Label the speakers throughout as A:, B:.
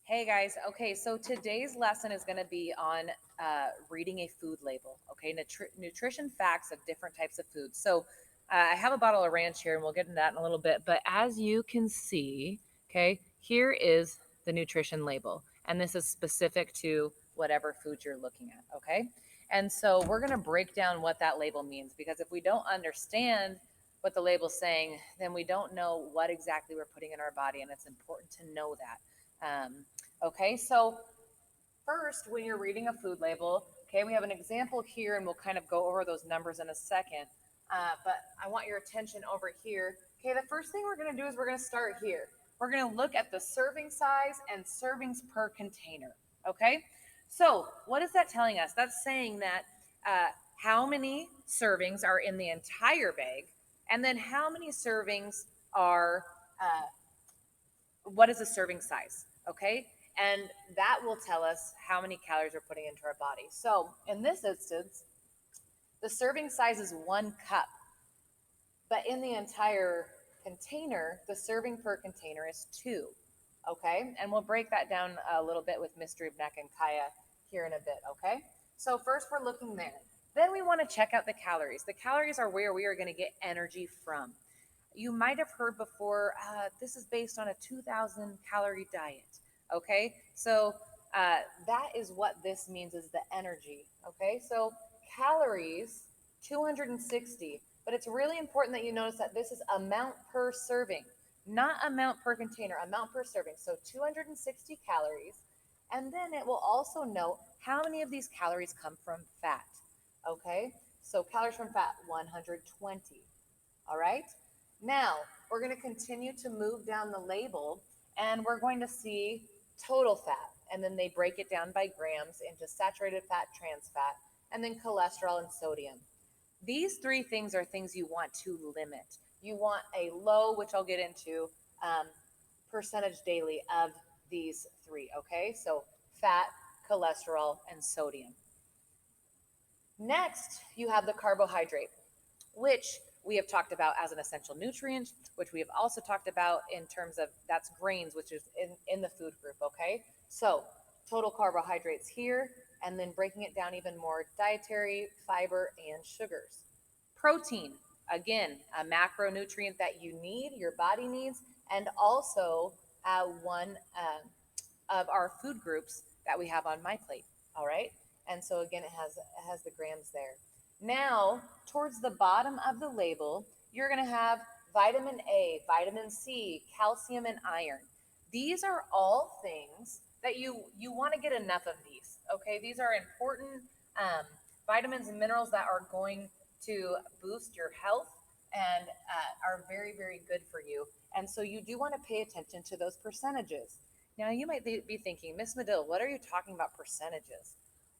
A: Hey guys, okay, so today's lesson is going to be on reading a food label, okay, nutrition facts of different types of foods. So I have a bottle of ranch here and we'll get into that in a little bit. But as you can see, okay, here is the nutrition label. And this is specific to whatever food you're looking at, okay? And so we're going to break down what that label means because if we don't understand what the label's saying, then we don't know what exactly we're putting in our body. And it's important to know that. Okay, so first, when you're reading a food label, okay, we have an example here and we'll kind of go over those numbers in a second. But I want your attention over here. Okay, the first thing we're going to do is we're going to start here. We're going to look at the serving size and servings per container. Okay, so what is that telling us? That's saying that how many servings are in the entire bag, and then how many servings are what is a serving size, okay? And that will tell us how many calories we're putting into our body. So in this instance, the serving size is 1 cup, but in the entire container, the serving per container is 2, okay? And we'll break that down a little bit with Mr. Ibnek and Kaya here in a bit, okay? So first we're looking there. Then we want to check out the calories. The calories are where we are going to get energy from. You might have heard before, this is based on a 2,000 calorie diet. Okay, so that is what this means is the energy. Okay, so calories, 260, but it's really important that you notice that this is amount per serving, not amount per container, amount per serving. So 260 calories. And then it will also note how many of these calories come from fat. Okay, so calories from fat, 120. All right. Now, we're going to continue to move down the label and we're going to see total fat. And then they break it down by grams into saturated fat, trans fat, and then cholesterol and sodium. These three things are things you want to limit. You want a low, which I'll get into, percentage daily of these three. Okay. So fat, cholesterol, and sodium. Next, you have the carbohydrate, which we have talked about as an essential nutrient, which we have also talked about in terms of that's grains, which is in the food group, okay? So total carbohydrates here, and then breaking it down even more, dietary, fiber, and sugars. Protein, again, a macronutrient that you need, your body needs, and also one of our food groups that we have on my plate, all right? And so again, it has the grams there. Now, towards the bottom of the label, you're going to have vitamin A, vitamin C, calcium, and iron. These are all things that you want to get enough of these. Okay, these are important vitamins and minerals that are going to boost your health and are very, very good for you. And so you do want to pay attention to those percentages. Now, you might be thinking, Miss Medill, what are you talking about percentages?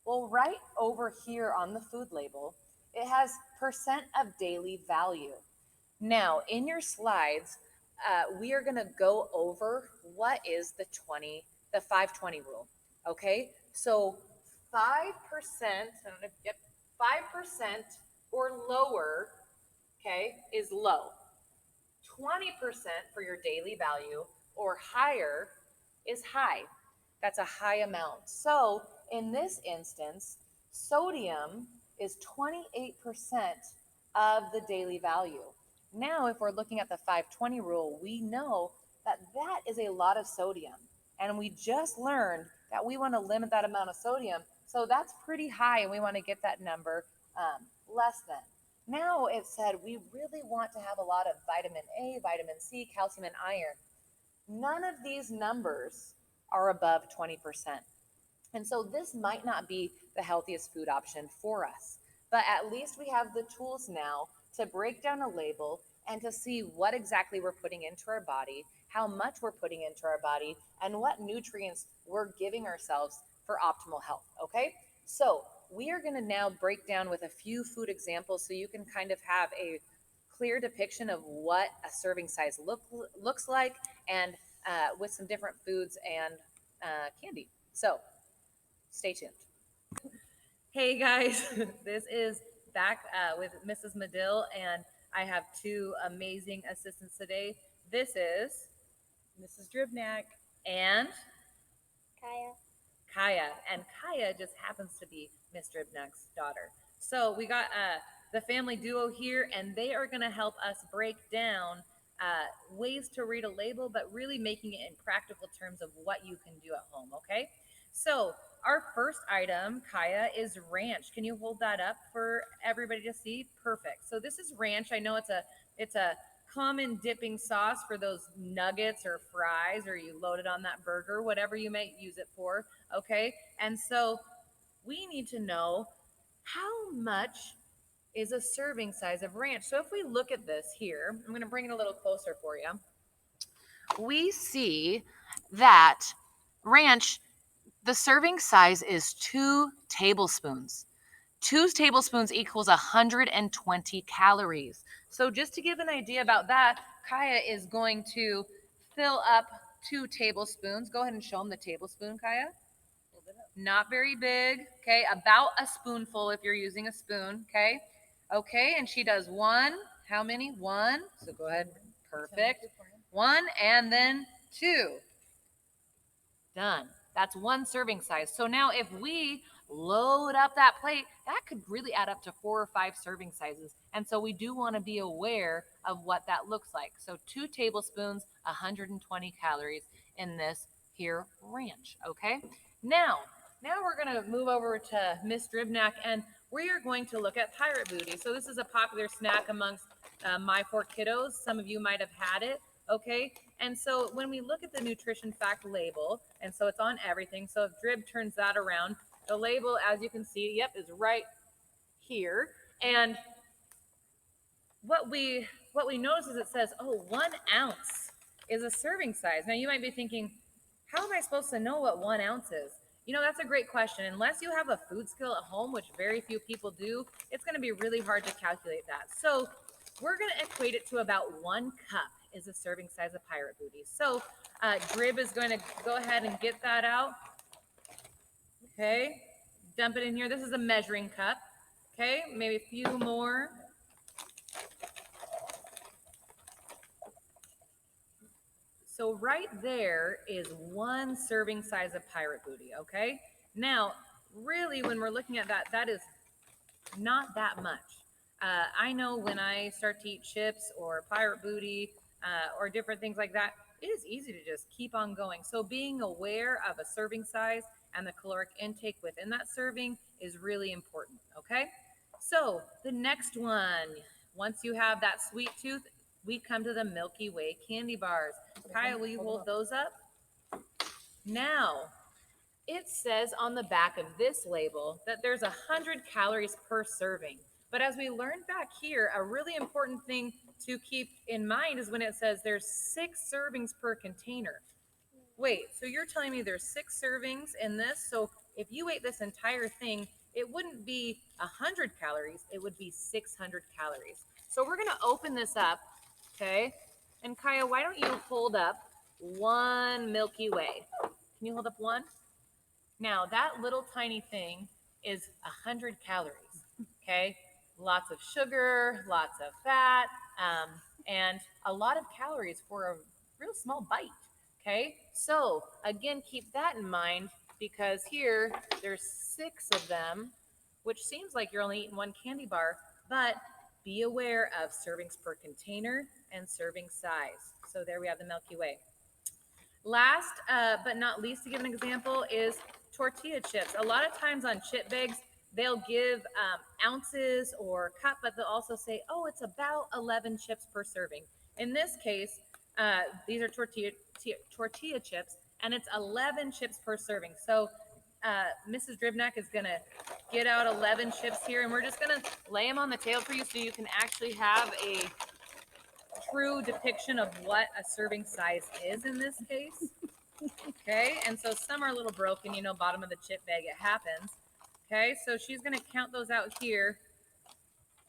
A: Well, right over here on the food label, it has percent of daily value. Now, in your slides, we are going to go over what is the 520 rule. Okay, so 5%, I don't know, yep, 5% or lower, okay, is low. 20% for your daily value or higher is high. That's a high amount. So in this instance, sodium is 28% of the daily value. Now, if we're looking at the 520 rule, we know that that is a lot of sodium. And we just learned that we want to limit that amount of sodium. So that's pretty high, and we want to get that number less than. Now it said we really want to have a lot of vitamin A, vitamin C, calcium, and iron. None of these numbers are above 20%. And so this might not be the healthiest food option for us, but at least we have the tools now to break down a label and to see what exactly we're putting into our body, how much we're putting into our body, and what nutrients we're giving ourselves for optimal health. Okay, so we are going to now break down with a few food examples so you can kind of have a clear depiction of what a serving size looks like and with some different foods and candy. So stay tuned. Hey guys, this is back with Mrs. Medill, and I have two amazing assistants today. This is
B: Mrs. Dribnak.
A: and Kaya, and Kaya just happens to be Mr. Ibnak's daughter. So we got the family duo here, and they are going to help us break down ways to read a label, but really making it in practical terms of what you can do at home. Okay, so our first item, Kaya, is ranch. Can you hold that up for everybody to see? Perfect. So this is ranch. I know it's a common dipping sauce for those nuggets or fries, or you load it on that burger, whatever you may use it for. Okay, and so we need to know how much is a serving size of ranch. So if we look at this here, I'm going to bring it a little closer for you. We see that ranch, the serving size is 2 tablespoons. 2 tablespoons equals 120 calories. So just to give an idea about that, Kaya is going to fill up 2 tablespoons. Go ahead and show them the tablespoon, Kaya. Not very big. Okay, about a spoonful if you're using a spoon. Okay. Okay, and she does one. How many? One. So go ahead. Perfect. One and then two. Done. That's one serving size. So now if we load up that plate, that could really add up to 4 or 5 serving sizes. And so we do want to be aware of what that looks like. So 2 tablespoons, 120 calories in this here ranch. Okay. Now we're going to move over to Miss Dribnak, and we are going to look at Pirate Booty. So this is a popular snack amongst my 4 kiddos. Some of you might have had it. Okay. And so when we look at the nutrition fact label, and so it's on everything. So if Drib turns that around, the label, as you can see, yep, is right here. And what we notice is it says, oh, 1 ounce is a serving size. Now you might be thinking, how am I supposed to know what 1 ounce is? You know, that's a great question. Unless you have a food skill at home, which very few people do, it's going to be really hard to calculate that. So we're going to equate it to about 1 cup is a serving size of Pirate Booty. So Drib is going to go ahead and get that out. Okay, dump it in here. This is a measuring cup. Okay, maybe a few more. So right there is 1 serving size of Pirate Booty. Okay, now really when we're looking at that, that is not that much. I know when I start to eat chips or Pirate Booty or different things like that, it is easy to just keep on going. So being aware of a serving size and the caloric intake within that serving is really important. Okay. So the next one, once you have that sweet tooth, we come to the Milky Way candy bars. Kaya, will you hold those up? Now, it says on the back of this label that there's 100 calories per serving. But as we learned back here, a really important thing to keep in mind is when it says there's 6 servings per container. Wait, so you're telling me there's 6 servings in this? So if you ate this entire thing, it wouldn't be 100 calories, it would be 600 calories. So we're going to open this up, okay? And Kaya, why don't you hold up 1 Milky Way? Can you hold up 1? Now, that little tiny thing is 100 calories, okay? Lots of sugar, lots of fat, and a lot of calories for a real small bite, okay? So, again, keep that in mind because here there's 6 of them, which seems like you're only eating 1 candy bar, but be aware of servings per container and serving size. So there we have the Milky Way. Last but not least, to give an example, is tortilla chips. A lot of times on chip bags, they'll give ounces or cup, but they'll also say, oh, it's about 11 chips per serving. In this case, these are tortilla chips, and it's 11 chips per serving. So Mrs. Dribnak is going to get out 11 chips here, and we're just going to lay them on the table for you so you can actually have a true depiction of what a serving size is in this case. Okay, and so some are a little broken, you know, bottom of the chip bag, it happens. Okay, so she's going to count those out here.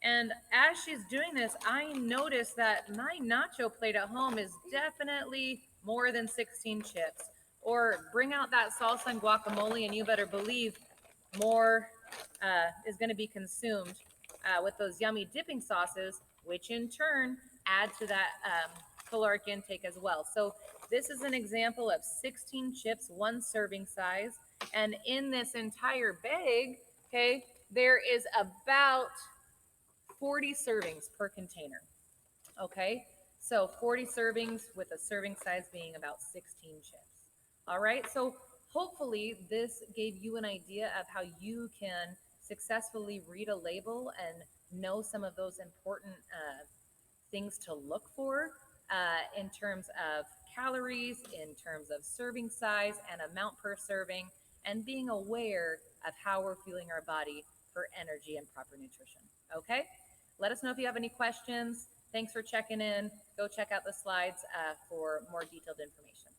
A: And as she's doing this, I notice that my nacho plate at home is definitely more than 16 chips. Or bring out that salsa and guacamole, and you better believe more is going to be consumed with those yummy dipping sauces, which in turn add to that caloric intake as well. So This is an example of 16 chips, one serving size. And in this entire bag, okay, there is about 40 servings per container. Okay, so 40 servings with a serving size being about 16 chips. All right, so hopefully this gave you an idea of how you can successfully read a label and know some of those important things to look for in terms of calories, in terms of serving size and amount per serving, and being aware of how we're fueling our body for energy and proper nutrition. Okay? Let us know if you have any questions. Thanks for checking in. Go check out the slides for more detailed information.